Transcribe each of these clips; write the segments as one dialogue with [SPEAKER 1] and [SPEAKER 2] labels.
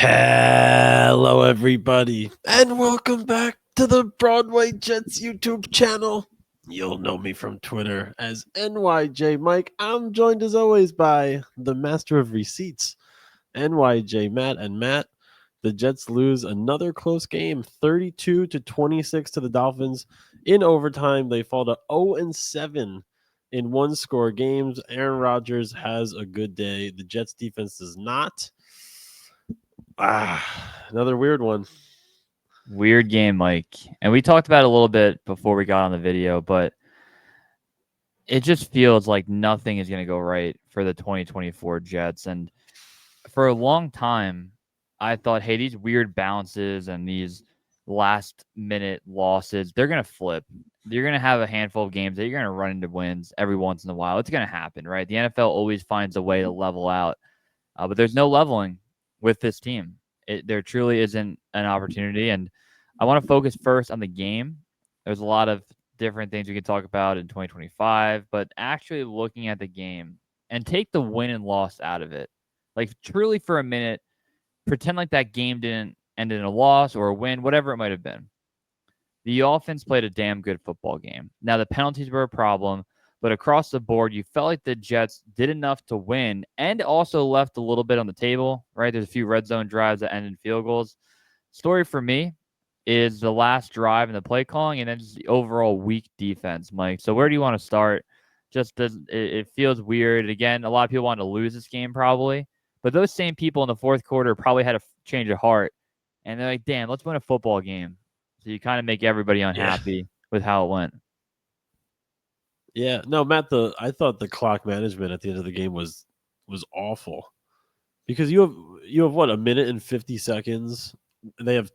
[SPEAKER 1] Hello, everybody, and welcome back to the Broadway Jets YouTube channel. You'll know me from Twitter as NYJ Mike. I'm joined as always by the master of receipts, NYJ Matt. And Matt, the Jets lose another close game, 32-26 to the Dolphins in overtime. They fall to 0-7 in one-score games. Aaron Rodgers has a good day. The Jets defense does not. Another weird one.
[SPEAKER 2] Weird game, Mike. And we talked about it a little bit before we got on the video, but it just feels like nothing is going to go right for the 2024 Jets. And for a long time, I thought, hey, these weird bounces and these last minute losses, they're going to flip. You're going to have a handful of games that you're going to run into wins every once in a while. It's going to happen, right? The NFL always finds a way to level out, but there's no leveling with this team. There truly isn't an opportunity. And I want to focus first on the game. There's a lot of different things we can talk about in 2025, but actually looking at the game and take the win and loss out of it. Like truly for a minute, pretend like that game didn't end in a loss or a win, whatever it might have been. The offense played a damn good football game. Now the penalties were a problem, but across the board, you felt like the Jets did enough to win and also left a little bit on the table, right? There's a few red zone drives that ended in field goals. Story for me is the last drive and the play calling, and then just the overall weak defense, Mike. So where do you want to start? Just it feels weird. Again, a lot of people want to lose this game probably, but those same people in the fourth quarter probably had a change of heart, and they're like, "Damn, let's win a football game." So you kind of make everybody unhappy with how it went.
[SPEAKER 1] Yeah, no, Matt. I thought the clock management at the end of the game was awful because you have what, a minute and 50 seconds. They have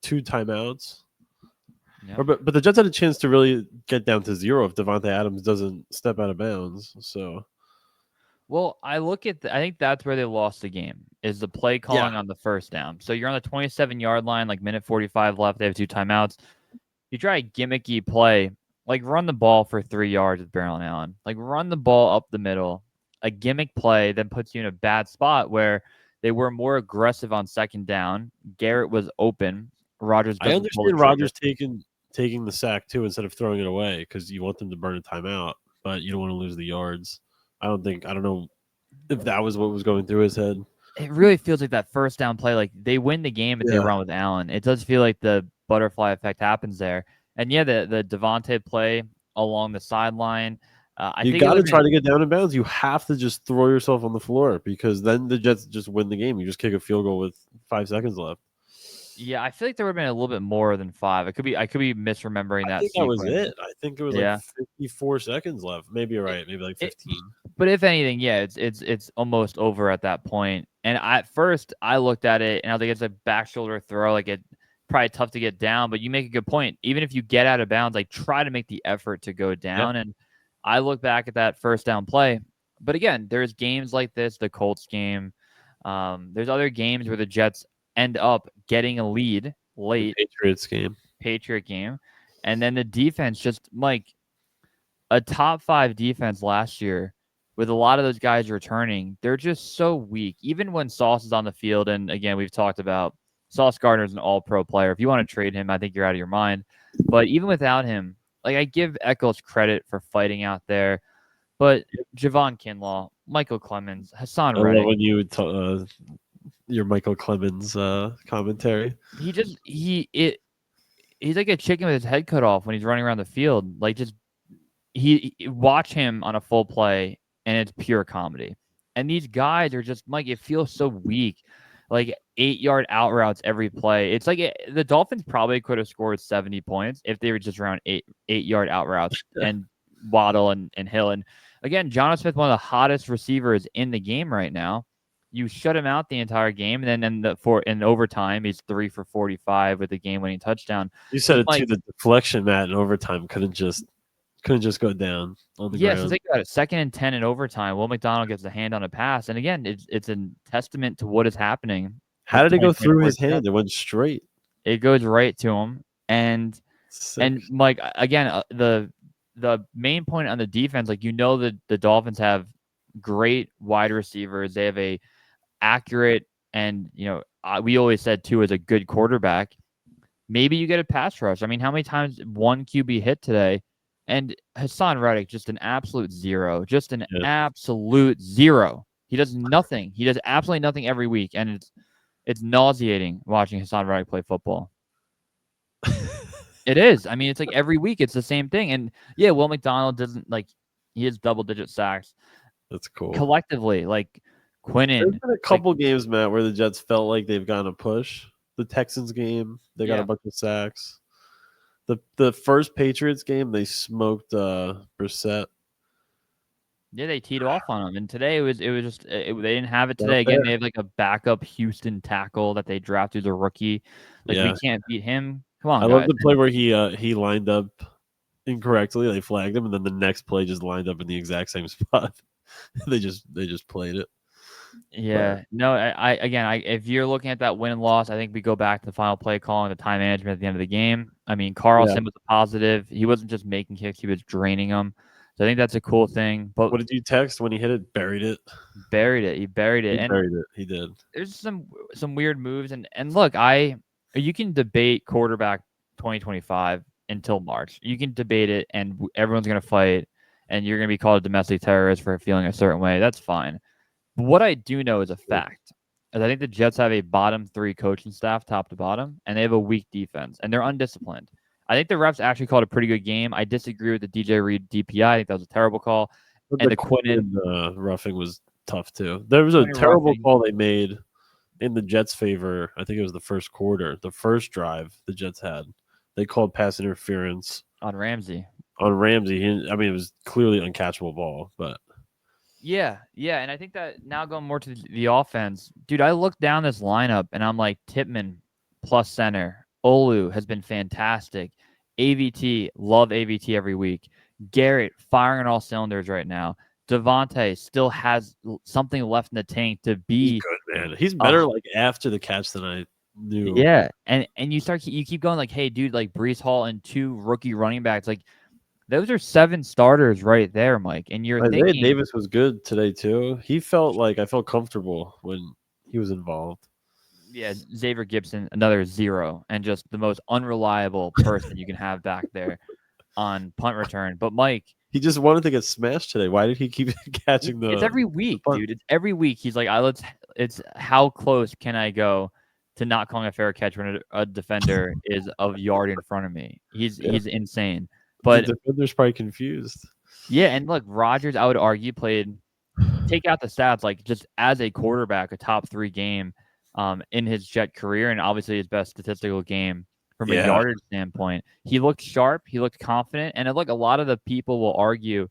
[SPEAKER 1] two timeouts.
[SPEAKER 2] Yep.
[SPEAKER 1] But the Jets had a chance to really get down to zero if Devontae Adams doesn't step out of bounds. So
[SPEAKER 2] Well, I think that's where they lost the game is the play
[SPEAKER 1] yeah,
[SPEAKER 2] calling on the first down. So you're on the 27-yard line, like minute 45 left. They have two timeouts. You try a gimmicky play, like run the ball for 3 yards with Barrel Allen. Like run the ball up the middle. A gimmick play then puts you in a bad spot where they were more aggressive on second down. Garrett was open. Rodgers
[SPEAKER 1] I
[SPEAKER 2] doesn't pull the
[SPEAKER 1] understand
[SPEAKER 2] trigger.
[SPEAKER 1] Rodgers taking the sack too instead of throwing it away because you want them to burn a timeout, but you don't want to lose the yards. I don't know if that was what was going through his head.
[SPEAKER 2] It really feels like that first down play, like they win the game if they
[SPEAKER 1] Yeah,
[SPEAKER 2] run with Allen. It does feel like the butterfly effect happens there. And yeah, the Devontae play along the sideline. I
[SPEAKER 1] you
[SPEAKER 2] think it
[SPEAKER 1] got
[SPEAKER 2] would
[SPEAKER 1] to
[SPEAKER 2] have
[SPEAKER 1] try
[SPEAKER 2] been.
[SPEAKER 1] to get down in bounds. You have to just throw yourself on the floor because then the Jets just win the game. You just kick a field goal with 5 seconds left.
[SPEAKER 2] Yeah, I feel like there would have been a little bit more than 5. I could be misremembering
[SPEAKER 1] I
[SPEAKER 2] that
[SPEAKER 1] think that was
[SPEAKER 2] sequence.
[SPEAKER 1] it. I think it was like
[SPEAKER 2] Yeah.
[SPEAKER 1] 54 seconds left. Maybe you're
[SPEAKER 2] It,
[SPEAKER 1] right. Maybe like
[SPEAKER 2] it,
[SPEAKER 1] 15.
[SPEAKER 2] but if anything, yeah, it's almost over at that point. And at first, I looked at it and I was like, it's a back shoulder throw. Like it probably tough to get down. But you make a good point. Even if you get out of bounds, like try to make the effort to go
[SPEAKER 1] Yeah.
[SPEAKER 2] down. And I look back at that first down play. But again, there's games like this, the Colts game. There's other games where the Jets end up getting a lead
[SPEAKER 1] The
[SPEAKER 2] late,
[SPEAKER 1] Patriots game.
[SPEAKER 2] Patriot game, and then the defense just like a top 5 defense last year with a lot of those guys returning. They're just so weak. Even when Sauce is on the field, and again, we've talked about Sauce Gardner's an all-pro player. If you want to trade him, I think you're out of your mind. But even without him, like I give Eccles credit for fighting out there, but Javon Kinlaw, Michael Clemens, Hassan
[SPEAKER 1] I love
[SPEAKER 2] Reddick,
[SPEAKER 1] when you your Michael Clemens commentary.
[SPEAKER 2] he just he's like a chicken with his head cut off when he's running around the field. Like just watch him on a full play and it's pure comedy. And these guys are just like it feels so weak. Like 8-yard out routes every play. It's like the Dolphins probably could have scored 70 points if they were just around 8-yard out routes and Waddle and Hill. And again, Jonathan Smith, one of the hottest receivers in the game right now. You shut him out the entire game, and then in overtime, he's 3 for 45 with a game-winning touchdown.
[SPEAKER 1] You said
[SPEAKER 2] But
[SPEAKER 1] it too.
[SPEAKER 2] Mike,
[SPEAKER 1] The deflection, Matt, in overtime couldn't just go down on the
[SPEAKER 2] yeah, so
[SPEAKER 1] ground.
[SPEAKER 2] think about it. 2nd and 10 in overtime. Will McDonald gets a hand on a pass, and again, it's a testament to what is happening
[SPEAKER 1] How
[SPEAKER 2] with
[SPEAKER 1] did it go through
[SPEAKER 2] 2024
[SPEAKER 1] his hand?
[SPEAKER 2] Jets.
[SPEAKER 1] It went straight.
[SPEAKER 2] It goes right to him, and
[SPEAKER 1] Sick.
[SPEAKER 2] Mike again, the main point on the defense, like the Dolphins have great wide receivers. They have a accurate and we always said too is a good quarterback. Maybe you get a pass rush. I mean, how many times one QB hit today? And Hassan Reddick, just an absolute zero, just an
[SPEAKER 1] Yeah.
[SPEAKER 2] absolute zero. He does nothing. He does absolutely nothing every week, and it's nauseating watching Hassan Reddick play football. It is. I mean, it's like every week it's the same thing. And yeah, Will McDonald doesn't like he has double-digit sacks
[SPEAKER 1] That's cool.
[SPEAKER 2] collectively. Like
[SPEAKER 1] There's
[SPEAKER 2] Quinnen,
[SPEAKER 1] been a
[SPEAKER 2] like
[SPEAKER 1] couple games, Matt, where the Jets felt like they've gotten a push. The Texans game, they got a
[SPEAKER 2] yeah,
[SPEAKER 1] bunch of sacks. The first Patriots game, they smoked Brissett.
[SPEAKER 2] yeah, they teed off on him. And today it was just they didn't have it
[SPEAKER 1] Not
[SPEAKER 2] today. Again,
[SPEAKER 1] there.
[SPEAKER 2] they have like a backup Houston tackle that they drafted as a rookie. Like we
[SPEAKER 1] Yeah,
[SPEAKER 2] can't beat him. Come
[SPEAKER 1] I
[SPEAKER 2] on,
[SPEAKER 1] love
[SPEAKER 2] guys.
[SPEAKER 1] the play where he lined up incorrectly. They flagged him, and then the next play just lined up in the exact same spot. They just played it. But
[SPEAKER 2] Yeah, no, if you're looking at that win and loss, I think we go back to the final play calling, the time management at the end of the game. I mean,
[SPEAKER 1] yeah,
[SPEAKER 2] Carlson was a positive. He wasn't just making kicks; he was draining them. So I think that's a cool thing. But
[SPEAKER 1] what did you text when he hit it? Buried it.
[SPEAKER 2] buried it. He buried it,
[SPEAKER 1] He
[SPEAKER 2] and
[SPEAKER 1] buried it. He did.
[SPEAKER 2] there's some weird moves. And look, you can debate quarterback 2025 until March. You can debate it, and everyone's gonna fight, and you're gonna be called a domestic terrorist for feeling a certain way. That's fine. What I do know is a fact is I think the Jets have a bottom three coaching staff, top to bottom, and they have a weak defense, and they're undisciplined. I think the refs actually called a pretty good game. I disagree with the DJ Reed DPI. I think that was a terrible call.
[SPEAKER 1] But
[SPEAKER 2] And
[SPEAKER 1] the
[SPEAKER 2] the Quinnen,
[SPEAKER 1] Quinn roughing was tough too. There was a
[SPEAKER 2] Quinnen
[SPEAKER 1] terrible
[SPEAKER 2] roughing
[SPEAKER 1] call they made in the Jets' favor. I think it was the first quarter, the first drive the Jets had. They called pass interference
[SPEAKER 2] on Ramsey.
[SPEAKER 1] on Ramsey. I mean, it was clearly uncatchable ball, but
[SPEAKER 2] Yeah, yeah, and I think that now going more to the offense, dude. I look down this lineup and I'm like Tippmann plus center. Olu has been fantastic. AVT, love AVT every week. Garrett firing on all cylinders right now. Devontae still has something left in the tank to
[SPEAKER 1] he's
[SPEAKER 2] be.
[SPEAKER 1] good, man. He's
[SPEAKER 2] Uh,
[SPEAKER 1] better like after the catch than I knew.
[SPEAKER 2] yeah, and you keep going like, hey, dude, like Brees Hall and two rookie running backs, like those are 7 starters right there, Mike. And you're
[SPEAKER 1] Isaiah
[SPEAKER 2] thinking,
[SPEAKER 1] Davis was good today too. He felt like I felt comfortable when he was involved.
[SPEAKER 2] yeah, Xavier Gibson, another zero, and just the most unreliable person you can have back there on punt return. But Mike,
[SPEAKER 1] He just wanted to get smashed today. Why did he keep catching
[SPEAKER 2] it's
[SPEAKER 1] the
[SPEAKER 2] every week,
[SPEAKER 1] punt?
[SPEAKER 2] dude. It's every week. He's like, it's how close can I go to not calling a fair catch when a defender is a yard in front of me?
[SPEAKER 1] Yeah,
[SPEAKER 2] He's insane.
[SPEAKER 1] the
[SPEAKER 2] But
[SPEAKER 1] defender's probably confused.
[SPEAKER 2] yeah, and look, Rodgers, I would argue, played take out the stats, like just as a quarterback, a top 3 game in his Jet career, and obviously his best statistical game from a
[SPEAKER 1] Yeah,
[SPEAKER 2] yardage standpoint. He looked sharp, he looked confident, and look, a lot of the people will argue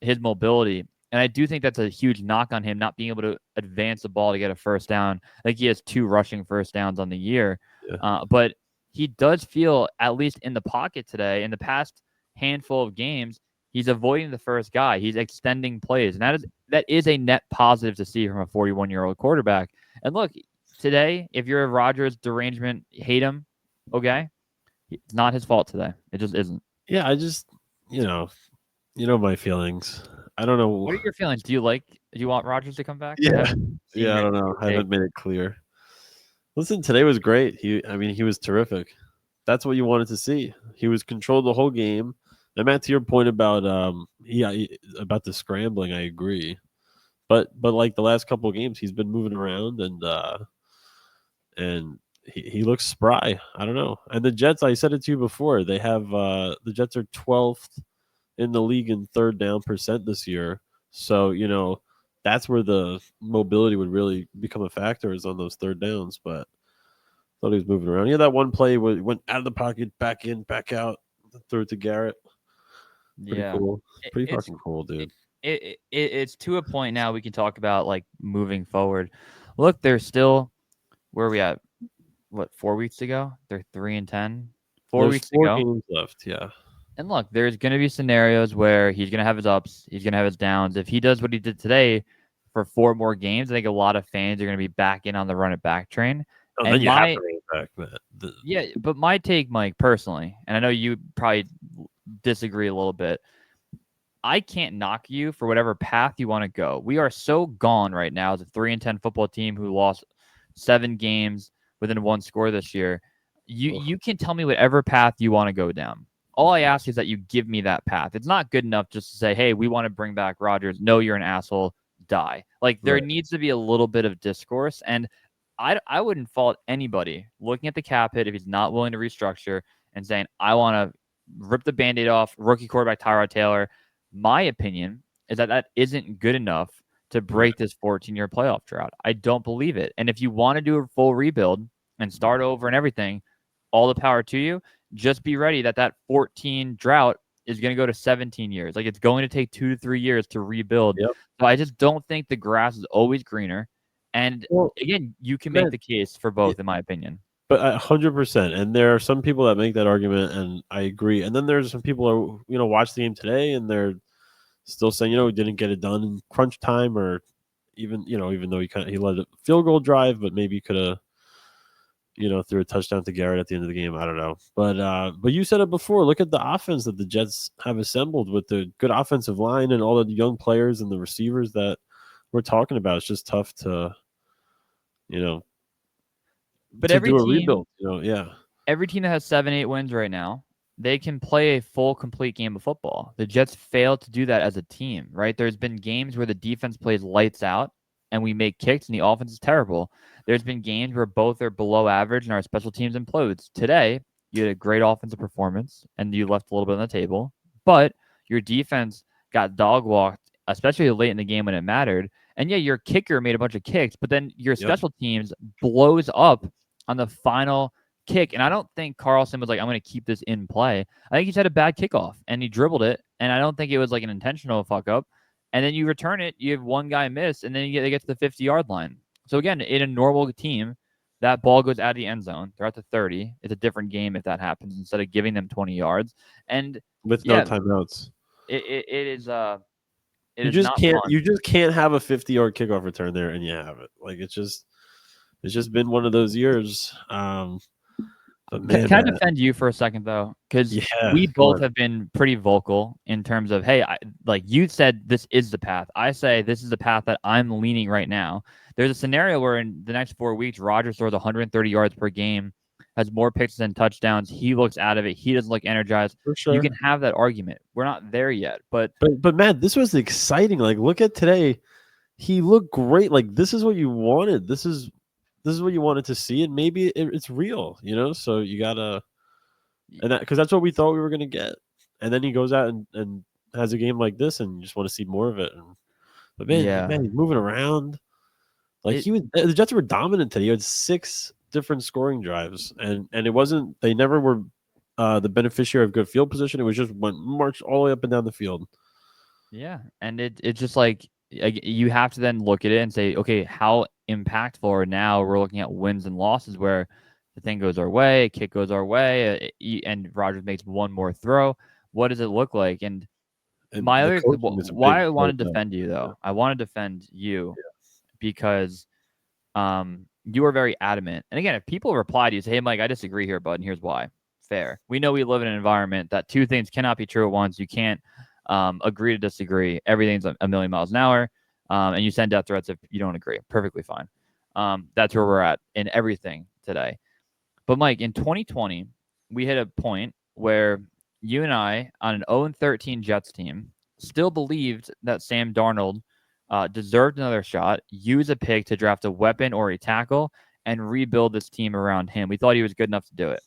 [SPEAKER 2] his mobility. And I do think that's a huge knock on him not being able to advance the ball to get a first down. I think he has 2 rushing first downs on the year.
[SPEAKER 1] yeah,
[SPEAKER 2] But he does feel, at least in the pocket today, in the past handful of games, he's avoiding the first guy. He's extending plays. And that is a net positive to see from a 41-year-old quarterback. And look, today, if you're a Rodgers derangement, hate him, okay? It's not his fault today. It just isn't.
[SPEAKER 1] yeah. I just you know my feelings. I don't
[SPEAKER 2] What
[SPEAKER 1] know.
[SPEAKER 2] are your feelings? Do you want Rodgers to come back? I
[SPEAKER 1] Yeah,
[SPEAKER 2] haven't seen
[SPEAKER 1] yeah. I
[SPEAKER 2] your
[SPEAKER 1] don't know. I
[SPEAKER 2] take.
[SPEAKER 1] haven't made it clear. Listen, today was great. I mean, he was terrific. That's what you wanted to see. He was controlled the whole game. And Matt, to your point about about the scrambling, I agree. But like the last couple of games, he's been moving around and he looks spry. I don't know. And the Jets, I said it to you before, they have the Jets are 12th in the league in third down percent this year. So, that's where the mobility would really become a factor is on those third downs. But thought he was moving around. Yeah, that one play went out of the pocket, back in, back out, threw it to Garrett. Pretty
[SPEAKER 2] Yeah,
[SPEAKER 1] cool.
[SPEAKER 2] it,
[SPEAKER 1] Pretty
[SPEAKER 2] it's
[SPEAKER 1] fucking cool,
[SPEAKER 2] it,
[SPEAKER 1] dude.
[SPEAKER 2] it's to a point now we can talk about like moving forward. Look, they're still where are we at? What 4 weeks ago? They're 3-10. Four
[SPEAKER 1] There's
[SPEAKER 2] weeks
[SPEAKER 1] four
[SPEAKER 2] ago,
[SPEAKER 1] games left. Yeah.
[SPEAKER 2] and look, there's going to be scenarios where he's going to have his ups, he's going to have his downs. If he does what he did today for 4 more games, I think a lot of fans are going to be back in on the run it back train.
[SPEAKER 1] Oh, then
[SPEAKER 2] And
[SPEAKER 1] you have
[SPEAKER 2] my
[SPEAKER 1] to run it back, man.
[SPEAKER 2] yeah, but my take, Mike, personally, and I know you probably disagree a little bit. I can't knock you for whatever path you want to go. We are so gone right now as a 3-10 football team who lost 7 games within 1 score this year.
[SPEAKER 1] Ugh.
[SPEAKER 2] You can tell me whatever path you want to go down. All I ask is that you give me that path. It's not good enough just to say, "Hey, we want to bring back Rodgers." No, you're an asshole. Die. Like there
[SPEAKER 1] Right.
[SPEAKER 2] needs to be a little bit of discourse, and I wouldn't fault anybody looking at the cap hit if he's not willing to restructure and saying, "I want to rip the band-aid off rookie quarterback Tyrod Taylor." My opinion is that that isn't good enough to
[SPEAKER 1] Right.
[SPEAKER 2] break this 14-year playoff drought. I don't believe it. And if you want to do a full rebuild and start over and everything, all the power to you. Just be ready that that 14 drought is going to go to 17 years. Like it's going to take 2 to 3 years to rebuild.
[SPEAKER 1] Yep.
[SPEAKER 2] So I just don't think the grass is always greener. And
[SPEAKER 1] Well,
[SPEAKER 2] again, you can make
[SPEAKER 1] man,
[SPEAKER 2] the case for both, in my opinion.
[SPEAKER 1] but 100%. And there are some people that make that argument, and I agree. And then there's some people who watch the game today, and they're still saying we didn't get it done in crunch time, or even though he led a field goal drive, but maybe could have threw a touchdown to Garrett at the end of the game. I don't know, but you said it before. Look at the offense that the Jets have assembled with the good offensive line and all the young players and the receivers that we're talking about. It's just tough to you know
[SPEAKER 2] But
[SPEAKER 1] to do a rebuild. Yeah.
[SPEAKER 2] every team that has 7, 8 wins right now, they can play a full, complete game of football. The Jets failed to do that as a team, right? There's been games where the defense plays lights out and we make kicks and the offense is terrible. There's been games where both are below average and our special teams implodes. Today, you had a great offensive performance and you left a little bit on the table, but your defense got dog walked, especially late in the game when it mattered. And yeah, your kicker made a bunch of kicks, but then your
[SPEAKER 1] Yep.
[SPEAKER 2] special teams blows up on the final kick. And I don't think Carlson was like, "I'm going to keep this in play." I think he just had a bad kickoff and he dribbled it. And I don't think it was like an intentional fuck up. And then you return it, you have one guy miss, and then they get to the 50-yard line. So again, in a normal team, that ball goes out of the end zone. They're at the 30. It's a different game if that happens instead of giving them 20 yards. And
[SPEAKER 1] With no
[SPEAKER 2] yeah,
[SPEAKER 1] timeouts.
[SPEAKER 2] it
[SPEAKER 1] You
[SPEAKER 2] is
[SPEAKER 1] just
[SPEAKER 2] not
[SPEAKER 1] can't
[SPEAKER 2] fun.
[SPEAKER 1] you just can't have a 50-yard kickoff return there and you have it. Like it's just been one of those years. But man,
[SPEAKER 2] Can I defend you for a second though? Because
[SPEAKER 1] yeah,
[SPEAKER 2] we
[SPEAKER 1] go
[SPEAKER 2] both
[SPEAKER 1] on.
[SPEAKER 2] have been pretty vocal in terms of, hey, like you said, this is the path. I say this is the path that I'm leaning right now. There's a scenario where in the next 4 weeks, Rodgers throws 130 yards per game, has more picks than touchdowns. He looks out of it. He doesn't look energized.
[SPEAKER 1] For
[SPEAKER 2] You
[SPEAKER 1] sure.
[SPEAKER 2] can have that argument. We're not there yet, but
[SPEAKER 1] But man, this was exciting. Like look at today. He looked great. Like this is what you wanted. This is what you wanted to see, and maybe it's real. So you gotta, and that because that's what we thought we were gonna get, and then he goes out and has a game like this, and you just want to see more of it. But
[SPEAKER 2] yeah,
[SPEAKER 1] man, he's moving around. Like
[SPEAKER 2] it
[SPEAKER 1] the Jets were dominant today. He had 6 different scoring drives, and it wasn't. They never were the beneficiary of good field position. It was just went marched all the way up and down the field.
[SPEAKER 2] Yeah, and it's just like you have to then look at it and say, okay, how impactful are now we're looking at wins and losses where the thing goes our way, a kick goes our way, and Rodgers makes one more throw. What does it look like? And
[SPEAKER 1] And
[SPEAKER 2] my
[SPEAKER 1] the
[SPEAKER 2] other
[SPEAKER 1] coaching is a
[SPEAKER 2] why
[SPEAKER 1] big
[SPEAKER 2] I
[SPEAKER 1] part
[SPEAKER 2] want
[SPEAKER 1] of
[SPEAKER 2] to
[SPEAKER 1] that.
[SPEAKER 2] defend you
[SPEAKER 1] Yeah.
[SPEAKER 2] though, I want to defend you because you are very adamant. And again, if people reply to you, say, "Hey, Mike, I disagree here, bud, and here's why." Fair. We know we live in an environment that two things cannot be true at once. You can't agree to disagree. Everything's a million miles an hour, and you send death threats if you don't agree. Perfectly fine. That's where we're at in everything today. But Mike, in 2020, we hit a point where you and I, on an 0-13 Jets team, still believed that Sam Darnold deserved another shot, use a pick to draft a weapon or a tackle, and rebuild this team around him. We thought he was good enough to do it.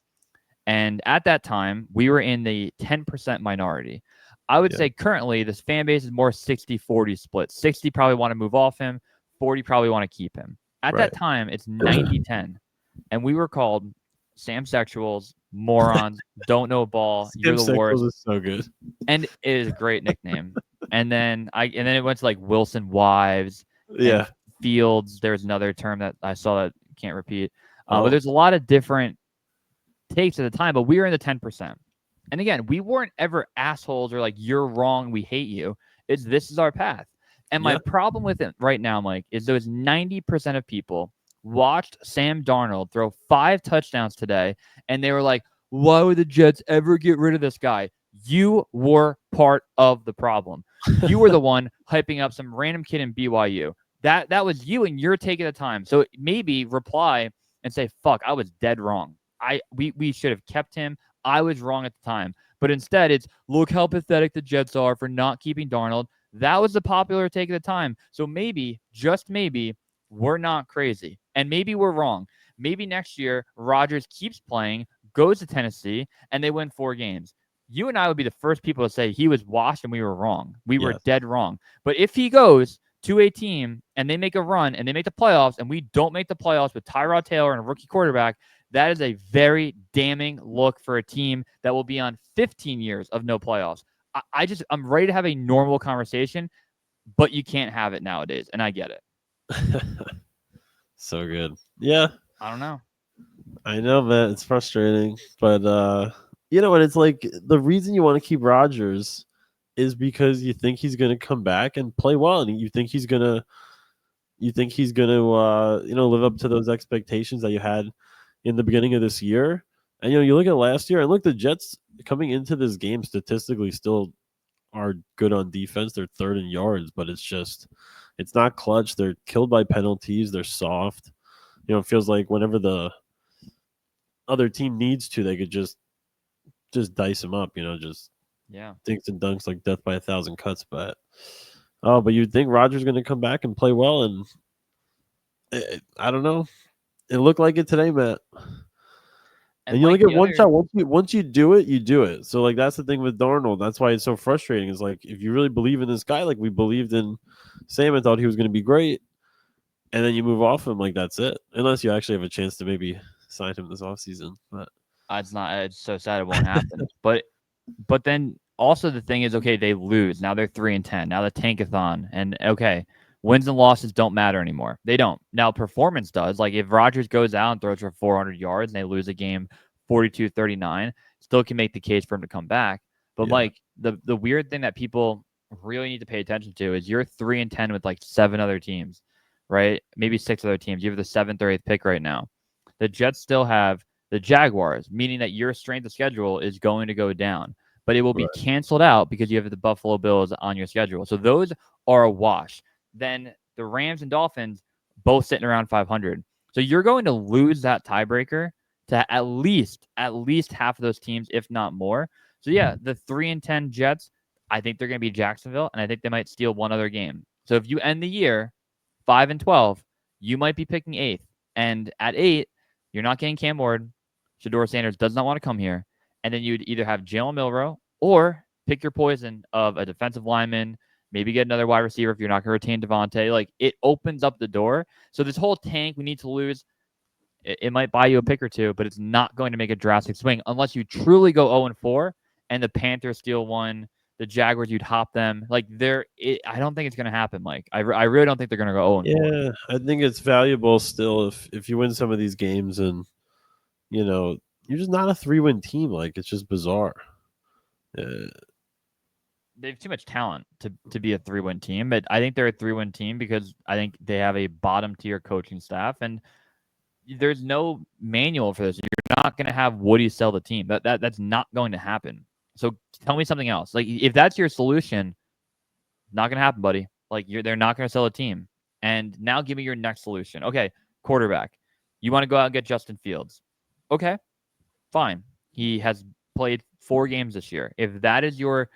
[SPEAKER 2] And at that time, we were in the 10% minority. I would
[SPEAKER 1] Yeah.
[SPEAKER 2] say currently this fan base is more 60-40 split. 60 probably want to move off him, 40 probably want to keep him. At
[SPEAKER 1] Right.
[SPEAKER 2] that time, it's 90-10. And we were called Sam Sexuals, morons, don't know ball, you're
[SPEAKER 1] Sam
[SPEAKER 2] the
[SPEAKER 1] Sexuals
[SPEAKER 2] worst.
[SPEAKER 1] is so good.
[SPEAKER 2] And it is a great nickname. And then it went to like Wilson Wives and
[SPEAKER 1] Yeah.
[SPEAKER 2] Fields. There's another term that I saw that I can't repeat. But
[SPEAKER 1] Oh,
[SPEAKER 2] there's a lot of different takes at the time, but we were in the 10%. And again, we weren't ever assholes or like, you're wrong, we hate you. It's this is our path. And my
[SPEAKER 1] yeah.
[SPEAKER 2] problem with it right now, Mike, is those 90% of people watched Sam Darnold throw 5 touchdowns today, and they were like, why would the Jets ever get rid of this guy? You were part of the problem. You were the one hyping up some random kid in BYU. That was you, and you're taking the time. So maybe reply and say, "Fuck, I was dead wrong. We should have kept him. I was wrong at the time." But instead, it's look how pathetic the Jets are for not keeping Darnold. That was the popular take at the time. So maybe, just maybe, we're not crazy, and maybe we're wrong. Maybe next year Rodgers keeps playing, goes to Tennessee, and they win 4 games. You and I would be the first people to say he was washed and we were wrong. We were
[SPEAKER 1] Yes.
[SPEAKER 2] dead wrong. But if he goes to a team and they make a run and they make the playoffs and we don't make the playoffs with Tyrod Taylor and a rookie quarterback, that is a very damning look for a team that will be on 15 years of no playoffs. I'm ready to have a normal conversation, but you can't have it nowadays. And I get it.
[SPEAKER 1] So good. Yeah,
[SPEAKER 2] I don't know.
[SPEAKER 1] I know, man. It's frustrating, but and it's like the reason you want to keep Rodgers is because you think he's going to come back and play well, and you think he's gonna live up to those expectations that you had in the beginning of this year. And you look at last year, and look, the Jets coming into this game statistically still are good on defense. They're third in yards, but it's not clutch. They're killed by penalties. They're soft. It feels like whenever the other team needs to, they could just dice them up. Just
[SPEAKER 2] Yeah.
[SPEAKER 1] dinks and dunks like death by a thousand cuts. But you'd think Rogers going to come back and play well, and I don't know. It looked like it today, Matt. And
[SPEAKER 2] And
[SPEAKER 1] you only
[SPEAKER 2] like
[SPEAKER 1] get
[SPEAKER 2] the
[SPEAKER 1] one
[SPEAKER 2] other,
[SPEAKER 1] shot. Once you do it, you do it. So like that's the thing with Darnold. That's why it's so frustrating. Is like if you really believe in this guy, like we believed in Sam and thought he was going to be great, and then you move off him, like that's it. Unless you actually have a chance to maybe sign him this offseason. But
[SPEAKER 2] it's not, it's so sad it won't happen. But then also the thing is, okay, they lose. Now they're 3-10. Now the tankathon. And okay, wins and losses don't matter anymore. They don't. Now performance does. Like if Rodgers goes out and throws for 400 yards and they lose a game 42-39, still can make the case for him to come back. But
[SPEAKER 1] yeah,
[SPEAKER 2] like the weird thing that people really need to pay attention to is you're 3-10 with like 7 other teams, right? Maybe 6 other teams. You have the 7th or 8th pick right now. The Jets still have the Jaguars, meaning that your strength of schedule is going to go down, but it will be
[SPEAKER 1] right.
[SPEAKER 2] canceled out because you have the Buffalo Bills on your schedule. So those are a wash. Then the Rams and Dolphins both sitting around 500. So you're going to lose that tiebreaker to at least half of those teams, if not more. So yeah, the 3-10 Jets, I think they're going to be Jacksonville, and I think they might steal one other game. So if you end the year 5-12, you might be picking eighth, and at 8, you're not getting Cam Ward. Shador Sanders does not want to come here. And then you'd either have Jalen Milrow or pick your poison of a defensive lineman, maybe get another wide receiver if you're not going to retain Devontae. Like it opens up the door. So this whole tank we need to lose, it might buy you a pick or two, but it's not going to make a drastic swing unless you truly go 0-4 and the Panthers steal one. The Jaguars, you'd hop them. Like I don't think it's going to happen. Like I really don't think they're going to go 0-4.
[SPEAKER 1] Yeah, I think it's valuable still if you win some of these games and you know you're just not a 3-win team. Like it's just bizarre. Uh,
[SPEAKER 2] They have too much talent to be a 3-win team, but I think they're a 3-win team because I think they have a bottom tier coaching staff, and there's no manual for this. You're not going to have Woody sell the team. That's not going to happen. So tell me something else. Like if that's your solution, not going to happen, buddy. Like they're not going to sell a team. And now give me your next solution. Okay, quarterback. You want to go out and get Justin Fields. Okay, fine. He has played 4 games this year. If that is your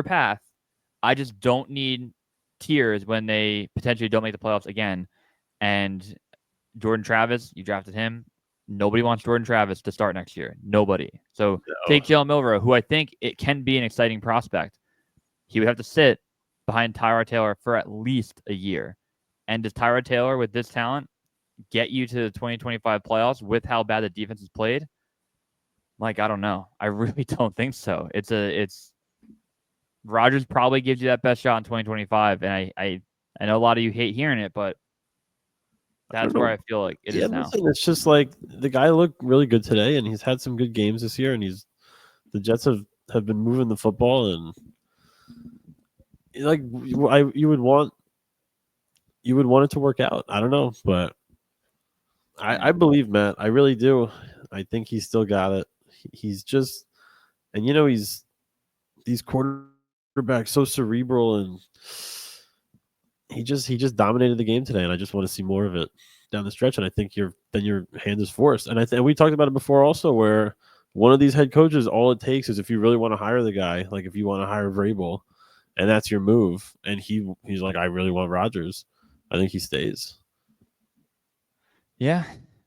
[SPEAKER 2] path, I just don't need tears when they potentially don't make the playoffs again. And Jordan Travis, you drafted him. Nobody wants Jordan Travis to start next year. Nobody. So
[SPEAKER 1] no.
[SPEAKER 2] take Jalen Milrow, who I think it can be an exciting prospect. He would have to sit behind Tyrod Taylor for at least a year. And does Tyrod Taylor, with this talent, get you to the 2025 playoffs with how bad the defense is played? Like, I don't know. I really don't think so. It's Rodgers probably gives you that best shot in 2025, and I know a lot of you hate hearing it, but
[SPEAKER 1] I don't
[SPEAKER 2] that's where
[SPEAKER 1] know.
[SPEAKER 2] I feel like it
[SPEAKER 1] Yeah,
[SPEAKER 2] is now.
[SPEAKER 1] listen, it's just like the guy looked really good today, and he's had some good games this year, and he's the Jets have been moving the football, and like you would want it to work out. I don't know, but I
[SPEAKER 2] Yeah.
[SPEAKER 1] believe Matt. I really do. I think he's still got it. He's just, and he's these quarterbacks so cerebral, and he just dominated the game today, and I just want to see more of it down the stretch. And I think your hand is forced. And we talked about it before also, where one of these head coaches, all it takes is if you really want to hire the guy, like if you want to hire Vrabel, and that's your move, and he's like, I really want Rodgers. I think he stays.
[SPEAKER 2] Yeah,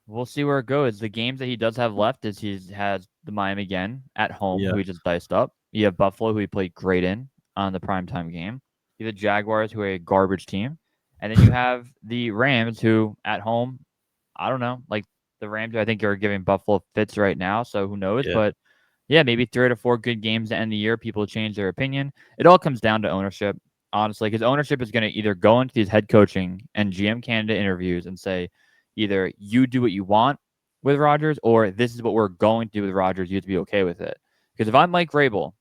[SPEAKER 2] we'll see where it goes. The games that he does have left is he has the Miami again at home,
[SPEAKER 1] Yeah,
[SPEAKER 2] who he just diced up. You have Buffalo, who he played great in on the primetime game. You have the Jaguars, who are a garbage team. And then you have the Rams, who at home, I don't know, like the Rams, I think are giving Buffalo fits right now. So who knows?
[SPEAKER 1] yeah,
[SPEAKER 2] But yeah, maybe 3 to 4 good games to end the year. People change their opinion. It all comes down to ownership, honestly, because ownership is going to either go into these head coaching and GM candidate interviews and say, either you do what you want with Rodgers, or this is what we're going to do with Rodgers. You have to be okay with it. Because if I'm Mike Rabel,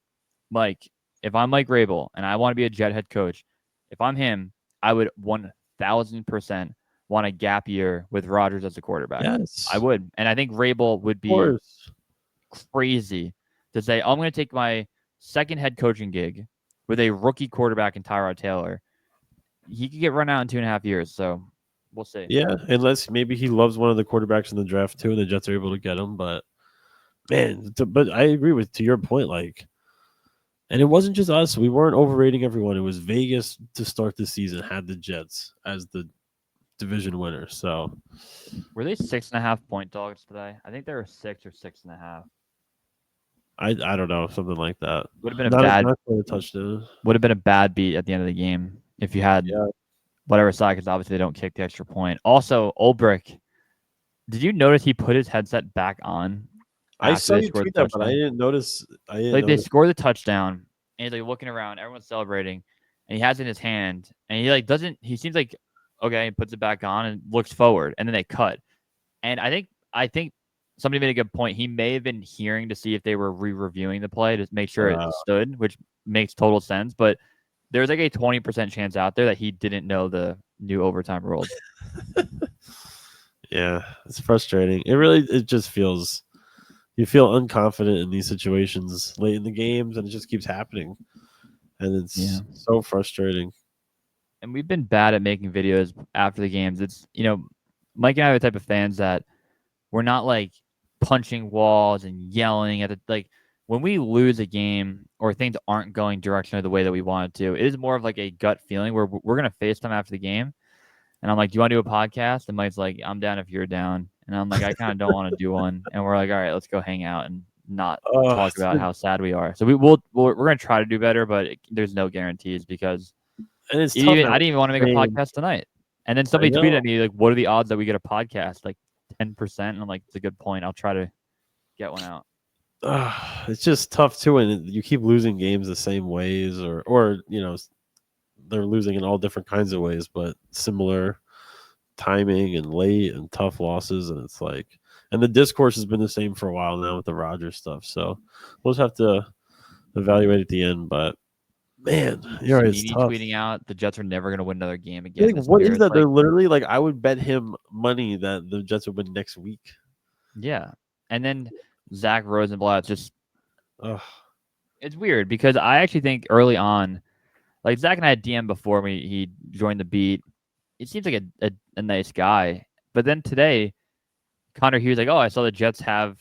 [SPEAKER 2] Mike, if I'm Mike Rabel and I want to be a Jet head coach, if I'm him, I would 1000% want a gap year with Rodgers as a quarterback. I
[SPEAKER 1] yes,
[SPEAKER 2] would. And I think Rabel would
[SPEAKER 1] of
[SPEAKER 2] be
[SPEAKER 1] course.
[SPEAKER 2] crazy to say, I'm going to take my second head coaching gig with a rookie quarterback in Tyrod Taylor. He could get run out in 2.5 years. So we'll see.
[SPEAKER 1] Yeah, unless maybe he loves one of the quarterbacks in the draft too, and the Jets are able to get him. But man, but I agree with to your point, like. And it wasn't just us. We weren't overrating everyone. It was Vegas to start the season had the Jets as the division winner. So
[SPEAKER 2] Were they 6.5 point dogs today? I think they were 6 or 6.5.
[SPEAKER 1] I don't know, something like that.
[SPEAKER 2] Would have been a
[SPEAKER 1] Not
[SPEAKER 2] bad
[SPEAKER 1] not quite a touchdown.
[SPEAKER 2] would have been a bad beat at the end of the game if you had
[SPEAKER 1] Yeah,
[SPEAKER 2] whatever side, because obviously they don't kick the extra point. Also, Ulbrich, did you notice he put his headset back on
[SPEAKER 1] I
[SPEAKER 2] after
[SPEAKER 1] saw
[SPEAKER 2] they
[SPEAKER 1] you
[SPEAKER 2] scored
[SPEAKER 1] tweet
[SPEAKER 2] the
[SPEAKER 1] that, but I
[SPEAKER 2] touchdown?
[SPEAKER 1] didn't notice. I didn't
[SPEAKER 2] Like they
[SPEAKER 1] notice.
[SPEAKER 2] score the touchdown and he's like looking around, everyone's celebrating, and he has it in his hand, and he like doesn't. He seems like okay, he puts it back on and looks forward, and then they cut. And I think somebody made a good point. He may have been hearing to see if they were re-reviewing the play to make sure it
[SPEAKER 1] Uh,
[SPEAKER 2] stood, which makes total sense. But there's like a 20% chance out there that he didn't know the new overtime rules.
[SPEAKER 1] yeah, it's frustrating. It just feels you feel unconfident in these situations late in the games, and it just keeps happening, and
[SPEAKER 2] Yeah.
[SPEAKER 1] it's so frustrating.
[SPEAKER 2] And we've been bad at making videos after the games. It's, Mike and I are the type of fans that we're not like punching walls and yelling at the like when we lose a game or things aren't going directionally the way that we want it to. It is more of like a gut feeling where we're gonna FaceTime after the game, and I'm like, "Do you want to do a podcast?" And Mike's like, "I'm down if you're down," and I'm like, "I kind of don't want to do one," and we're like, "All right, let's go hang out and not talk
[SPEAKER 1] It's
[SPEAKER 2] about
[SPEAKER 1] been,
[SPEAKER 2] how sad we are." So we're gonna try to do better, but there's no guarantees because
[SPEAKER 1] and it's tough
[SPEAKER 2] even
[SPEAKER 1] now.
[SPEAKER 2] I didn't even want to make a
[SPEAKER 1] Saying,
[SPEAKER 2] podcast tonight. And then
[SPEAKER 1] I
[SPEAKER 2] somebody tweeted
[SPEAKER 1] know.
[SPEAKER 2] at me like, "What are the odds that we get a podcast?" Like 10%. And I'm like, "It's a good point. I'll try to get one out."
[SPEAKER 1] It's just tough too, and you keep losing games the same ways, or they're losing in all different kinds of ways, but similar timing and late and tough losses, and it's like, and the discourse has been the same for a while now with the Rodgers stuff. So we'll just have to evaluate at the end. But man, you're right, it's
[SPEAKER 2] Sneedy
[SPEAKER 1] tough.
[SPEAKER 2] tweeting out the Jets are never going to win another game again
[SPEAKER 1] Like,
[SPEAKER 2] this
[SPEAKER 1] what
[SPEAKER 2] year.
[SPEAKER 1] is
[SPEAKER 2] It's
[SPEAKER 1] that? They're
[SPEAKER 2] like,
[SPEAKER 1] literally like, I would bet him money that the Jets would win next week.
[SPEAKER 2] yeah. And then Zach Rosenblatt just
[SPEAKER 1] Ugh,
[SPEAKER 2] it's weird because I actually think early on, like Zach and I had DM before he joined the beat. It seems like a nice guy. But then today, Connor Hughes like, "Oh, I saw the Jets have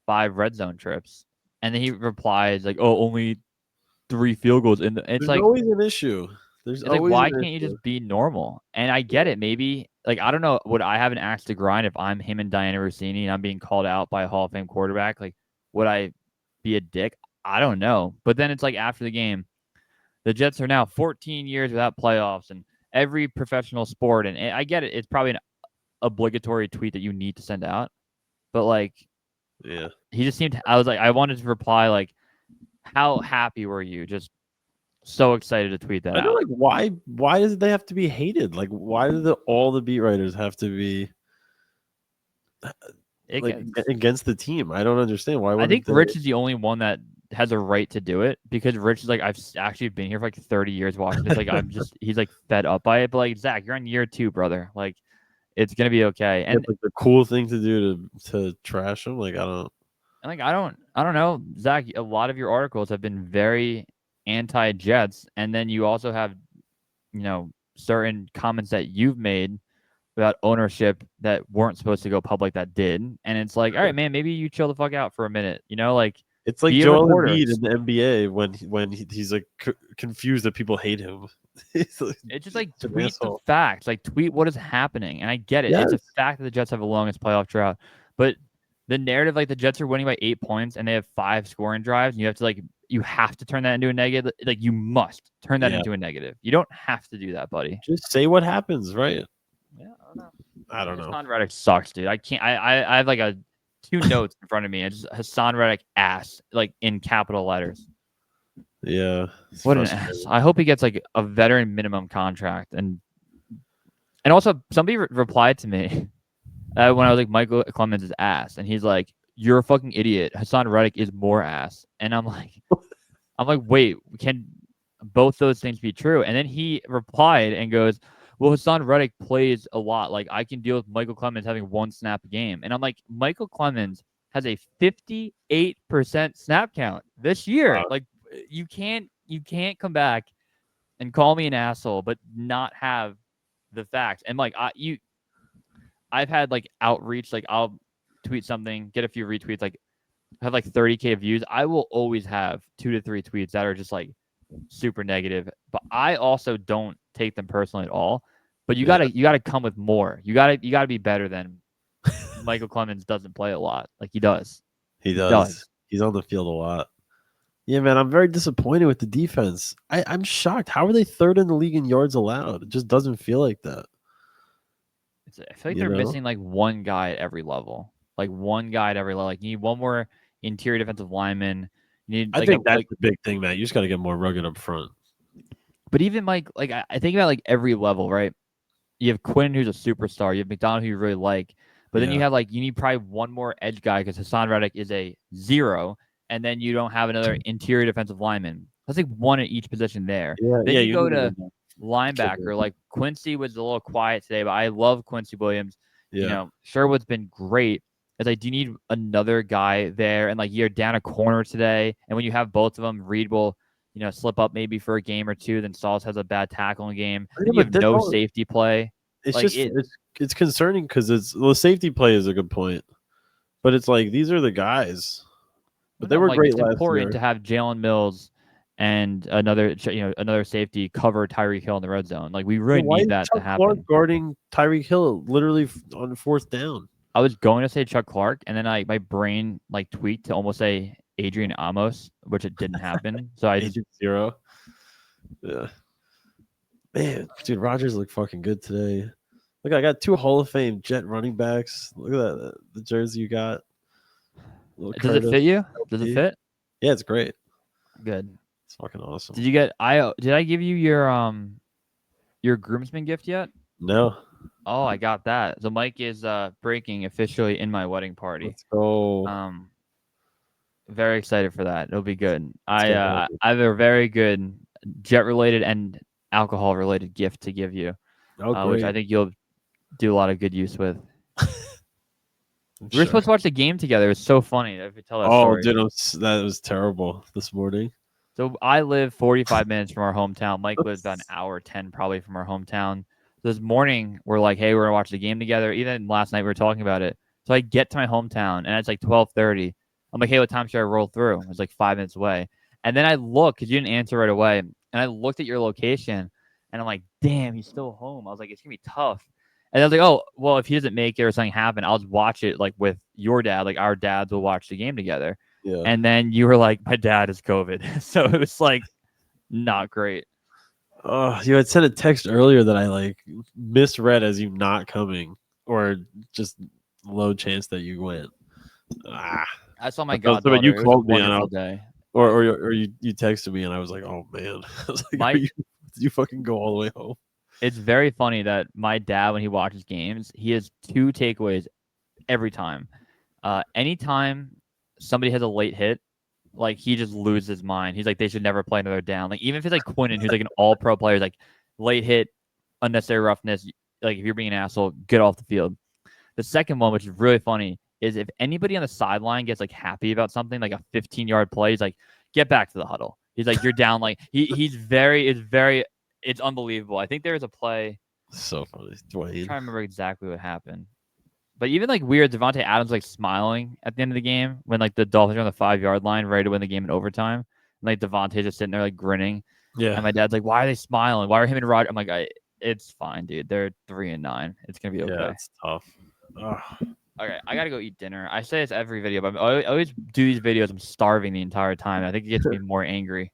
[SPEAKER 2] 5 red zone trips," and then he replies like, "Oh, only 3 field goals." And
[SPEAKER 1] there's always an issue. There's
[SPEAKER 2] it's like,
[SPEAKER 1] always an
[SPEAKER 2] why can't you
[SPEAKER 1] issue.
[SPEAKER 2] just be normal? And I
[SPEAKER 1] Yeah,
[SPEAKER 2] get it. Maybe like I don't know. Would I have an axe to grind if I'm him and Diana Rossini and I'm being called out by a Hall of Fame quarterback? Like, would I be a dick? I don't know. But then it's like after the game, the Jets are now 14 years without playoffs and every professional sport. And I get it. It's probably an obligatory tweet that you need to send out. But like,
[SPEAKER 1] yeah.
[SPEAKER 2] he just seemed. I was like, I wanted to reply like, how happy were you? Just so excited to tweet that
[SPEAKER 1] I know,
[SPEAKER 2] out.
[SPEAKER 1] like, why does they have to be hated? Like, why do all the beat writers have to be
[SPEAKER 2] It
[SPEAKER 1] like
[SPEAKER 2] gets.
[SPEAKER 1] against the team? I don't understand. Why
[SPEAKER 2] I think
[SPEAKER 1] wouldn't they?
[SPEAKER 2] Rich is the only one that has a right to do it because Rich is like, actually been here for like 30 years watching this. Like, he's like fed up by it. But like, Zach, you're on year 2, brother. Like, it's going to be okay.
[SPEAKER 1] It's like the cool thing to do to trash them. Like, I don't.
[SPEAKER 2] And like, I don't know, Zach, a lot of your articles have been very anti Jets. And then you also have, you know, certain comments that you've made about ownership that weren't supposed to go public that did. And it's like, all right, man, maybe you chill the fuck out for a minute. Like
[SPEAKER 1] It's like
[SPEAKER 2] be a
[SPEAKER 1] Joel
[SPEAKER 2] reporter.
[SPEAKER 1] Embiid in the NBA when he's like confused that people hate him. He's like,
[SPEAKER 2] It's just like
[SPEAKER 1] an
[SPEAKER 2] tweet the
[SPEAKER 1] asshole.
[SPEAKER 2] facts, like tweet what is happening. And I get it. It's a
[SPEAKER 1] Yes.
[SPEAKER 2] fact that the Jets have the longest playoff drought. But the narrative, like the Jets are winning by 8 points and they have 5 scoring drives, and you have to turn that into a negative. Like you must turn that
[SPEAKER 1] Yeah.
[SPEAKER 2] into a negative. You don't have to do that, buddy.
[SPEAKER 1] Just say what happens, right?
[SPEAKER 2] Yeah, I don't know.
[SPEAKER 1] I don't know.
[SPEAKER 2] Hassan Reddick sucks, dude. I can't. I have like a 2 notes in front of me. It's Hassan Reddick ass, like in capital letters.
[SPEAKER 1] Yeah.
[SPEAKER 2] What an ass. I hope he gets like a veteran minimum contract. And also somebody replied to me when I was like Michael Clemens is ass, and he's like, "You're a fucking idiot. Hassan Reddick is more ass." And I'm like, wait, can both those things be true? And then he replied and goes, well, Hassan Reddick plays a lot. Like I can deal with Michael Clemens having 1 snap a game. And I'm like, Michael Clemens has a 58% snap count this year.
[SPEAKER 1] Wow.
[SPEAKER 2] Like you can't come back and call me an asshole, but not have the facts. And like I've had like outreach, like I'll tweet something, get a few retweets, like have like 30K views. I will always have 2 to 3 tweets that are just like super negative, but I also don't take them personally at all. But you gotta come with more. You gotta be better than Michael Clemens doesn't play a lot. Like he does.
[SPEAKER 1] He does. He's on the field a lot. Yeah, man, I'm very disappointed with the defense. I'm shocked. How are they third in the league in yards allowed? It just doesn't feel like that.
[SPEAKER 2] I feel like they're missing like one guy at every level. Like one guy at every level. Like you need one more interior defensive lineman. You need,
[SPEAKER 1] I think that's the big thing, man. You just got to get more rugged up front.
[SPEAKER 2] But even like I think about like every level, right? You have Quinn, who's a superstar. You have McDonald, who you really like. But then you have like you need probably one more edge guy because Hassan Reddick is a 0, and then you don't have another interior defensive lineman. That's like one at each position there.
[SPEAKER 1] Yeah,
[SPEAKER 2] then you go
[SPEAKER 1] need
[SPEAKER 2] to linebacker. Like Quincy was a little quiet today, but I love Quincy Williams.
[SPEAKER 1] Yeah.
[SPEAKER 2] Sherwood's been great. It's like, do you need another guy there? And like you're down a corner today, and when you have both of them, Reed will slip up maybe for a game or two. Then Sauls has a bad tackling game. Then you have no safety play.
[SPEAKER 1] It's like it's concerning because the safety play is a good point, but it's like these are the guys. But they were great last year. It's
[SPEAKER 2] important to have Jalen Mills and another safety cover Tyreek Hill in the red zone. Like we really need that to happen.
[SPEAKER 1] Clark guarding Tyreek Hill literally on 4th down.
[SPEAKER 2] I was going to say Chuck Clark, and then my brain like tweaked to almost say Adrian Amos, which it didn't happen. So I just
[SPEAKER 1] 0. Yeah. Man, dude, Rodgers looked fucking good today. Look, I got 2 Hall of Fame Jet running backs. Look at that, the jersey you got.
[SPEAKER 2] Does it fit you? Does it fit?
[SPEAKER 1] Yeah, it's great.
[SPEAKER 2] Good.
[SPEAKER 1] It's fucking awesome.
[SPEAKER 2] Did I give you your groomsman gift yet?
[SPEAKER 1] No.
[SPEAKER 2] Oh, I got that. So Mike is breaking officially in my wedding party.
[SPEAKER 1] Let's go.
[SPEAKER 2] Very excited for that. It'll be good. I have a very good jet related and alcohol related gift to give you, which I think you'll do a lot of good use with. We were supposed to watch the game together. It was so funny. If you tell that story.
[SPEAKER 1] Dude, that was terrible this morning.
[SPEAKER 2] So I live 45 minutes from our hometown. Mike lives about an hour 10 probably from our hometown. This morning we're like, hey, we're gonna watch the game together. Even last night we were talking about it. So I get to my hometown and it's like 12:30. I'm like, hey, what time should I roll through? It was like 5 minutes away. And then I look because you didn't answer right away. And I looked at your location and I'm like, damn, he's still home. I was like, it's gonna be tough. And I was like, oh, well, if he doesn't make it or something happen, I'll just watch it like with your dad. Like our dads will watch the game together.
[SPEAKER 1] Yeah.
[SPEAKER 2] And then you were like, my dad is COVID. So it was like not great.
[SPEAKER 1] You had sent a text earlier that I like misread as you not coming or just low chance that you went.
[SPEAKER 2] I saw my goddaughter.
[SPEAKER 1] But you called me
[SPEAKER 2] on day.
[SPEAKER 1] Or you texted me and I was like, oh man. I was like, you fucking go all the way home.
[SPEAKER 2] It's very funny that my dad, when he watches games, he has 2 takeaways every time. Anytime somebody has a late hit, like he just loses his mind. He's like, they should never play another down. Like even if it's like Quinnen, who's like an all-pro player, like late hit, unnecessary roughness. Like if you're being an asshole, get off the field. The second one, which is really funny, is if anybody on the sideline gets like happy about something, like a 15-yard play, he's like, get back to the huddle. He's like, you're down. Like it's very It's unbelievable. I think there was a play.
[SPEAKER 1] So funny,
[SPEAKER 2] I'm
[SPEAKER 1] Dwayne.
[SPEAKER 2] trying to remember exactly what happened. But even like weird, Devontae Adams like smiling at the end of the game when like the Dolphins are on the 5 yard line ready to win the game in overtime. And like Devontae just sitting there like grinning.
[SPEAKER 1] Yeah,
[SPEAKER 2] And my dad's like, "Why are they smiling? Why are him and Rodgers?" I'm like, "It's fine, dude. They're 3-9. It's gonna be
[SPEAKER 1] yeah,
[SPEAKER 2] okay."
[SPEAKER 1] it's tough. Ugh,
[SPEAKER 2] Okay, I gotta go eat dinner. I say this every video, but I always do these videos. I'm starving the entire time. I think it gets me more angry.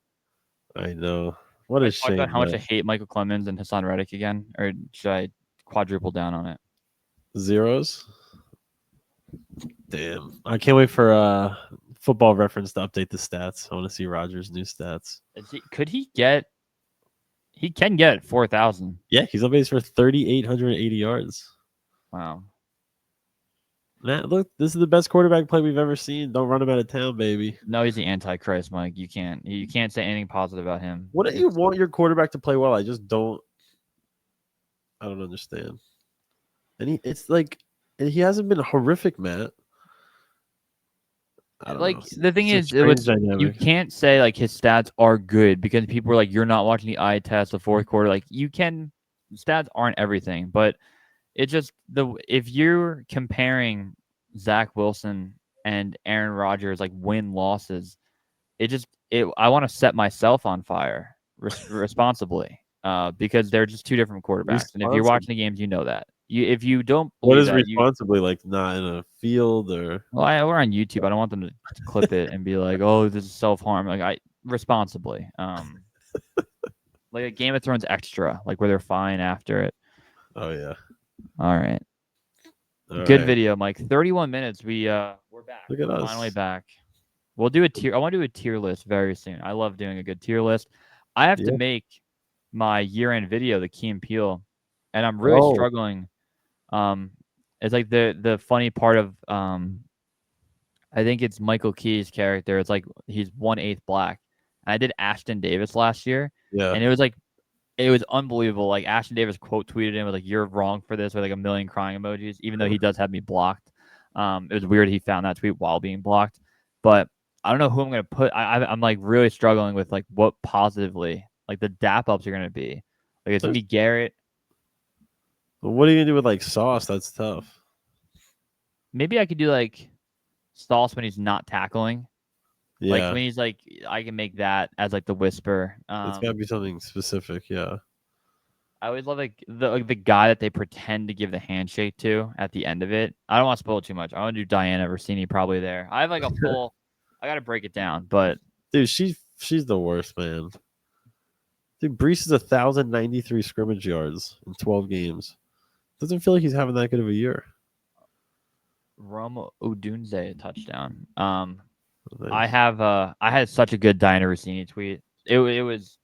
[SPEAKER 1] I know. What
[SPEAKER 2] I
[SPEAKER 1] a
[SPEAKER 2] talked about
[SPEAKER 1] shame
[SPEAKER 2] how much I
[SPEAKER 1] that
[SPEAKER 2] hate Michael Clemens and Hassan Reddick again, or should I quadruple down on it?
[SPEAKER 1] zeros. Damn, I can't wait for Football Reference to update the stats. I want to see Rodgers' new stats.
[SPEAKER 2] Could he get? He can get 4,000.
[SPEAKER 1] Yeah, he's on base for 3,880 yards.
[SPEAKER 2] Wow.
[SPEAKER 1] Matt, look, this is the best quarterback play we've ever seen. Don't run him out of town, baby.
[SPEAKER 2] No, he's the Antichrist, Mike. You can't say anything positive about him.
[SPEAKER 1] Wouldn't you want your quarterback to play well? I just don't. I don't understand. And it's like, and he hasn't been horrific, Matt. I don't know.
[SPEAKER 2] Like the thing
[SPEAKER 1] It's a
[SPEAKER 2] is, it was
[SPEAKER 1] strange
[SPEAKER 2] you
[SPEAKER 1] dynamic.
[SPEAKER 2] can't say like his stats are good because people were like, "You're not watching the eye test, the fourth quarter." Like you can, stats aren't everything, but it just if you're comparing Zach Wilson and Aaron Rodgers like win losses, I want to set myself on fire responsibly because they're just two different quarterbacks. And if you're
[SPEAKER 1] Responsible.
[SPEAKER 2] watching the games, you know that. If you don't
[SPEAKER 1] What
[SPEAKER 2] believe
[SPEAKER 1] is
[SPEAKER 2] that,
[SPEAKER 1] responsibly like? Not in a field or
[SPEAKER 2] we're on YouTube. I don't want them to clip it and be like, "Oh, this is self harm." Like I responsibly, like a Game of Thrones extra, like where they're fine after it.
[SPEAKER 1] oh yeah.
[SPEAKER 2] All right,
[SPEAKER 1] All
[SPEAKER 2] good
[SPEAKER 1] right.
[SPEAKER 2] video, Mike. 31 minutes. We're back.
[SPEAKER 1] Look at
[SPEAKER 2] We're finally
[SPEAKER 1] us.
[SPEAKER 2] back. We'll do a tier. I want to do a tier list very soon. I love doing a good tier list. I have to
[SPEAKER 1] Yeah.
[SPEAKER 2] make my year-end video, the Key and Peele, and I'm really
[SPEAKER 1] Oh,
[SPEAKER 2] struggling. It's like the funny part of I think it's Michael Key's character. It's like he's 1/8 black. And I did Ashton Davis last year,
[SPEAKER 1] yeah.
[SPEAKER 2] and it was unbelievable. Like Ashton Davis quote tweeted him was like, "You're wrong for this," with like a million crying emojis, even though he does have me blocked. It was weird he found that tweet while being blocked, but I don't know who I'm gonna put. I'm like really struggling with like what positively like the dap ups are gonna be. Like it's gonna
[SPEAKER 1] There's,
[SPEAKER 2] be Garrett.
[SPEAKER 1] well, what are you gonna do with like sauce? That's tough.
[SPEAKER 2] Maybe I could do like Sauce when he's not tackling. Like
[SPEAKER 1] Yeah.
[SPEAKER 2] when he's like, I can make that as like the whisper.
[SPEAKER 1] It's gotta be something specific. Yeah.
[SPEAKER 2] I always love like the guy that they pretend to give the handshake to at the end of it. I don't want to spoil too much. I want to do Diana Rossini probably there. I have like a full. I got to break it down, but
[SPEAKER 1] Dude, she's the worst, man. Dude, Brees is 1,093 scrimmage yards in 12 games. Doesn't feel like he's having that good of a year.
[SPEAKER 2] Rome Odunze a touchdown.
[SPEAKER 1] Nice.
[SPEAKER 2] I had such a good Diana Rossini tweet. It was,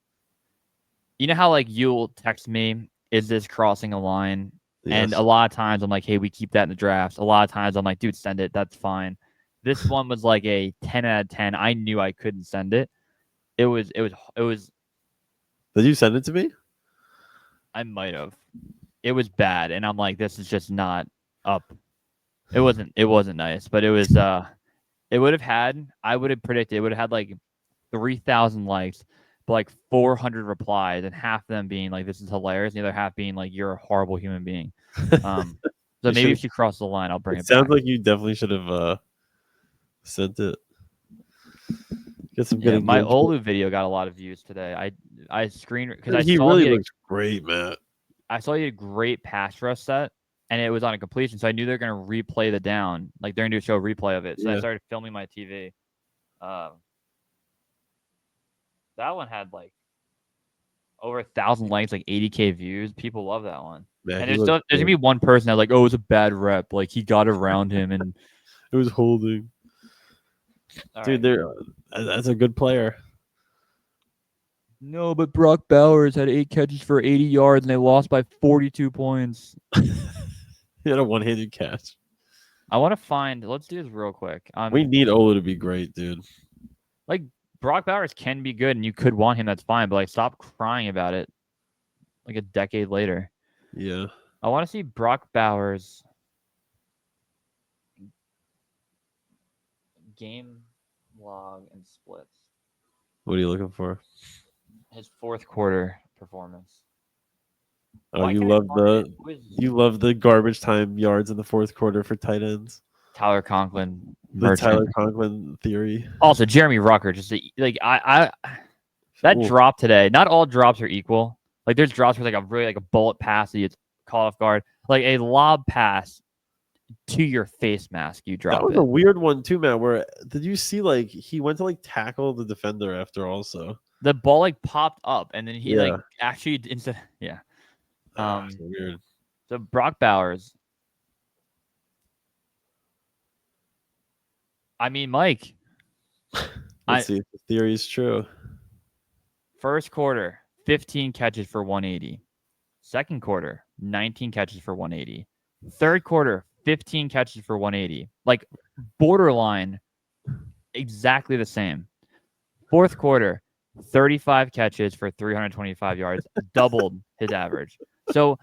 [SPEAKER 2] you know how like you'll text me, is this crossing a line? And a
[SPEAKER 1] Yes.
[SPEAKER 2] lot of times I'm like, hey, we keep that in the drafts. A lot of times I'm like, dude, send it. That's fine. This one was like a 10 out of 10. I knew I couldn't send it. It was.
[SPEAKER 1] Did you send it to me?
[SPEAKER 2] I might have. It was bad, and I'm like, this is just not up. It wasn't nice, but it was. It would have had. I would have predicted it would have had like 3,000 likes, but like 400 replies, and half of them being like, "This is hilarious," and the other half being like, "You're a horrible human being." Um, so
[SPEAKER 1] You
[SPEAKER 2] maybe
[SPEAKER 1] should.
[SPEAKER 2] if she crosses the line, I'll bring
[SPEAKER 1] It
[SPEAKER 2] it
[SPEAKER 1] sounds
[SPEAKER 2] back.
[SPEAKER 1] like you definitely should have sent it. Get some good
[SPEAKER 2] Yeah, my
[SPEAKER 1] engagement.
[SPEAKER 2] Olu video got a lot of views today. I screen because
[SPEAKER 1] Dude, he really looks great, Matt.
[SPEAKER 2] I saw he had a great pass rush set, and it was on a completion, so I knew they're gonna replay the down, like they're gonna do a show replay of it. So I
[SPEAKER 1] Yeah.
[SPEAKER 2] started filming my TV. Um, that one had like over 1,000 likes, like 80K views. People love that one.
[SPEAKER 1] Matt,
[SPEAKER 2] And
[SPEAKER 1] he looks
[SPEAKER 2] there's gonna be
[SPEAKER 1] good.
[SPEAKER 2] one person that's like, oh, it was a bad rep. Like he got around him, and
[SPEAKER 1] It was holding.
[SPEAKER 2] all
[SPEAKER 1] Dude,
[SPEAKER 2] right.
[SPEAKER 1] that's a good player.
[SPEAKER 2] No, but Brock Bowers had 8 catches for 80 yards, and they lost by 42 points.
[SPEAKER 1] He had a one-handed catch.
[SPEAKER 2] I want to find. Let's do this real quick.
[SPEAKER 1] We need Ola to be great, dude.
[SPEAKER 2] Like Brock Bowers can be good, and you could want him. That's fine, but like, stop crying about it. Like a decade later,
[SPEAKER 1] Yeah.
[SPEAKER 2] I want to see Brock Bowers game log and splits.
[SPEAKER 1] What are you looking for?
[SPEAKER 2] His fourth quarter performance.
[SPEAKER 1] Oh,
[SPEAKER 2] Why can't I find it?
[SPEAKER 1] you love the garbage time yards in the fourth quarter for tight ends.
[SPEAKER 2] Tyler Conklin,
[SPEAKER 1] The Tyler
[SPEAKER 2] Merchant.
[SPEAKER 1] Conklin theory.
[SPEAKER 2] Also, Jeremy Rucker. Just like that
[SPEAKER 1] Ooh,
[SPEAKER 2] drop today. Not all drops are equal. Like there's drops where like a really like a bullet pass that you call off guard. Like a lob pass to your face mask, you
[SPEAKER 1] that
[SPEAKER 2] drop
[SPEAKER 1] was
[SPEAKER 2] it.
[SPEAKER 1] a weird one too, Matt. Where did you see like he went to like tackle the defender after also?
[SPEAKER 2] The ball like popped up and then he like
[SPEAKER 1] Yeah,
[SPEAKER 2] actually instead yeah.
[SPEAKER 1] it's weird.
[SPEAKER 2] So Brock Bowers. I mean, Mike.
[SPEAKER 1] Let's see if the theory is true.
[SPEAKER 2] First quarter, 15 catches for 180. Second quarter, 19 catches for 180. Third quarter, 15 catches for 180. Like borderline exactly the same. Fourth quarter, 35 catches for 325 yards, doubled his average. So,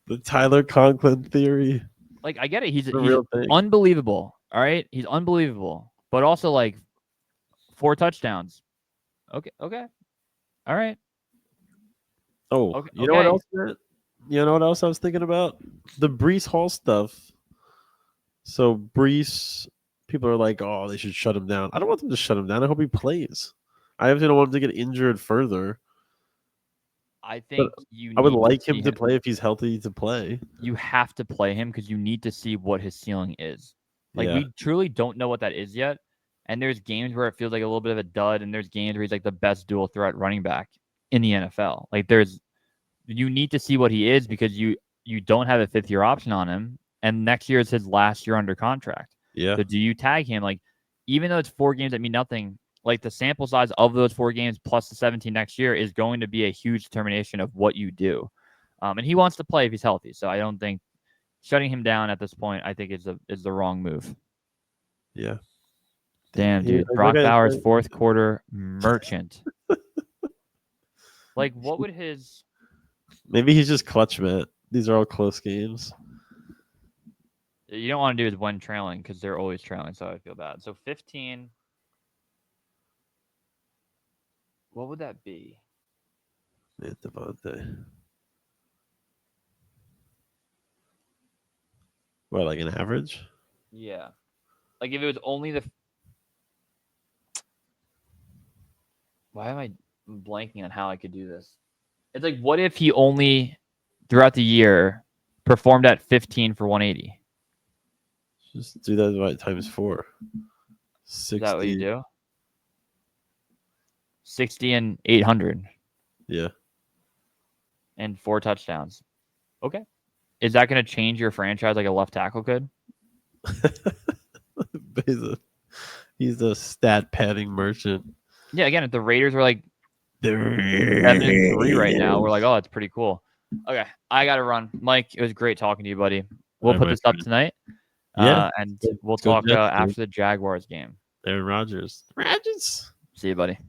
[SPEAKER 1] The Tyler Conklin theory.
[SPEAKER 2] like, I get it. He's
[SPEAKER 1] The real thing.
[SPEAKER 2] unbelievable. All right, he's unbelievable. But also, like, 4 touchdowns. Okay, all right.
[SPEAKER 1] Oh,
[SPEAKER 2] Okay,
[SPEAKER 1] you know what else, Matt? You know what else I was thinking about? The Brees Hall stuff. So Brees, people are like, oh, they should shut him down. I don't want them to shut him down. I hope he plays. I obviously don't want him to get injured further.
[SPEAKER 2] I
[SPEAKER 1] But
[SPEAKER 2] think you
[SPEAKER 1] I would
[SPEAKER 2] need
[SPEAKER 1] like
[SPEAKER 2] to see
[SPEAKER 1] him to play if he's healthy to play.
[SPEAKER 2] You have to play him because you need to see what his ceiling is. Like
[SPEAKER 1] Yeah.
[SPEAKER 2] we truly don't know what that is yet. And there's games where it feels like a little bit of a dud, and there's games where he's like the best dual threat running back in the NFL. Like you need to see what he is because you don't have a 5th-year option on him, and next year is his last year under contract.
[SPEAKER 1] Yeah.
[SPEAKER 2] So do you tag him? Like even though it's 4 games that mean nothing, like the sample size of those 4 games plus the 17 next year is going to be a huge determination of what you do. And he wants to play if he's healthy. So I don't think shutting him down at this point, I think is the wrong move.
[SPEAKER 1] Yeah.
[SPEAKER 2] Damn, dude. Brock Bowers, fourth quarter merchant. Like, what would his...
[SPEAKER 1] Maybe he's just clutch, Matt. These are all close games.
[SPEAKER 2] You don't want to do is when trailing because they're always trailing, so I feel bad. So 15... What would that be?
[SPEAKER 1] Yeah, Devontae. What, like an average?
[SPEAKER 2] Yeah. Like, if it was only the... Why am I blanking on how I could do this? It's like, what if he only, throughout the year, performed at 15 for 180?
[SPEAKER 1] Just do that times 4. 60.
[SPEAKER 2] Is that what you do? 60 and 800.
[SPEAKER 1] Yeah.
[SPEAKER 2] And 4 touchdowns. Okay. Is that going to change your franchise like a left tackle could?
[SPEAKER 1] he's a stat padding merchant.
[SPEAKER 2] Yeah, again, if the Raiders were like 7-3 right now, we're like, oh, that's pretty cool. Okay, I got to run. Mike, it was great talking to you, buddy. We'll put this up tonight.
[SPEAKER 1] Yeah.
[SPEAKER 2] And we'll talk after the Jaguars game.
[SPEAKER 1] Aaron Rodgers.
[SPEAKER 2] See you, buddy.